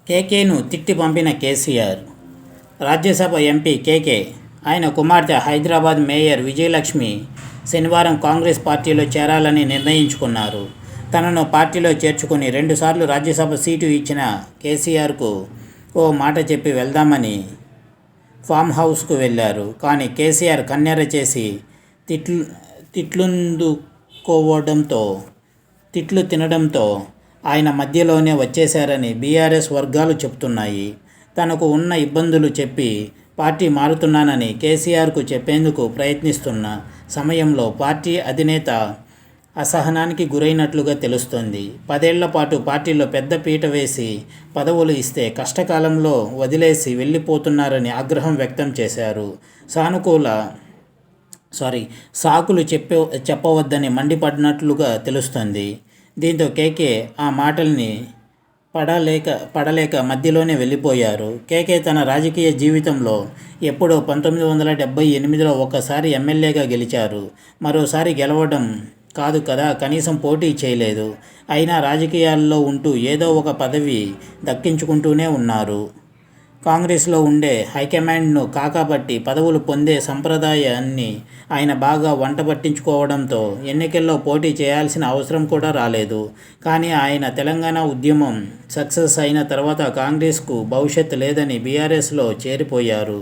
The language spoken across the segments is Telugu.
కేకేను తిట్టి పంపిన కేసీఆర్. రాజ్యసభ ఎంపీ కేకే, ఆయన కుమార్తె హైదరాబాద్ మేయర్ విజయలక్ష్మి శనివారం కాంగ్రెస్ పార్టీలో చేరాలని నిర్ణయించుకున్నారు. తనను పార్టీలో చేర్చుకుని 2 సార్లు రాజ్యసభ సీటు ఇచ్చిన కేసీఆర్కు ఓ మాట చెప్పి వెళ్దామని ఫామ్ హౌస్కు వెళ్లారు. కానీ కేసీఆర్ కన్నెర చేసి తిట్లు తినడంతో ఆయన మధ్యలోనే వచ్చేశారని బీఆర్ఎస్ వర్గాలు చెబుతున్నాయి. తనకు ఉన్న ఇబ్బందులు చెప్పి పార్టీ మారుతున్నానని కేసీఆర్కు చెప్పేందుకు ప్రయత్నిస్తున్న సమయంలో పార్టీ అధినేత అసహనానికి గురైనట్లుగా తెలుస్తోంది. 10 ఏళ్ల పాటు పార్టీలో పెద్ద పీట వేసి పదవులు ఇస్తే కష్టకాలంలో వదిలేసి వెళ్ళిపోతున్నారని ఆగ్రహం వ్యక్తం చేశారు. సాకులు చెప్పవద్దని మండిపడినట్లుగా తెలుస్తోంది. దీంతో కేకే ఆ మాటల్ని పడలేక మధ్యలోనే వెళ్ళిపోయారు. కేకే తన రాజకీయ జీవితంలో ఎప్పుడో 1978లో ఒకసారి ఎమ్మెల్యేగా గెలిచారు. మరోసారి గెలవడం కాదు కదా, కనీసం పోటీ చేయలేదు. అయినా రాజకీయాల్లో ఉంటూ ఏదో ఒక పదవి దక్కించుకుంటూనే ఉన్నారు. కాంగ్రెస్లో ఉండే హైకమాండ్ను కాకబట్టి పదవులు పొందే సంప్రదాయాన్ని ఆయన బాగా వంటబట్టించుకోవడంతో ఎన్నికల్లో పోటీ చేయాల్సిన అవసరం కూడా రాలేదు. కానీ ఆయన తెలంగాణ ఉద్యమం సక్సెస్ అయిన తర్వాత కాంగ్రెస్కు భవిష్యత్తు లేదని బీఆర్ఎస్లో చేరిపోయారు.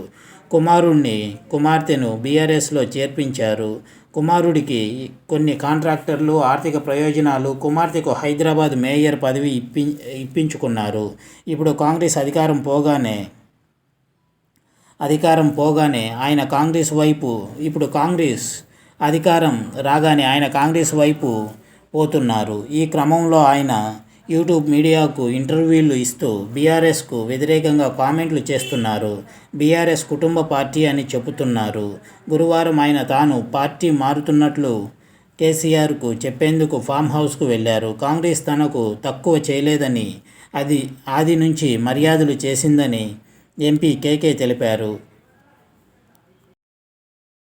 కుమార్తెను బీఆర్ఎస్లో చేర్పించారు. కుమారుడికి కొన్ని కాంట్రాక్టర్లు, ఆర్థిక ప్రయోజనాలు, కుమార్తెకు హైదరాబాద్ మేయర్ పదవి ఇప్పించుకున్నారు. ఇప్పుడు కాంగ్రెస్ అధికారం రాగానే ఆయన కాంగ్రెస్ వైపు పోతున్నారు. ఈ క్రమంలో ఆయన యూట్యూబ్ మీడియాకు ఇంటర్వ్యూలు ఇస్తూ బీఆర్ఎస్కు వ్యతిరేకంగా కామెంట్లు చేస్తున్నారు. బీఆర్ఎస్ కుటుంబ పార్టీ అని చెబుతున్నారు. గురువారం ఆయన తాను పార్టీ మారుతున్నట్లు కేసీఆర్కు చెప్పేందుకు ఫామ్ హౌస్కు వెళ్లారు. కాంగ్రెస్ తనకు తక్కువ చేయలేదని, ఆది నుంచి మర్యాదలు చేసిందని ఎంపీ కేకే తెలిపారు.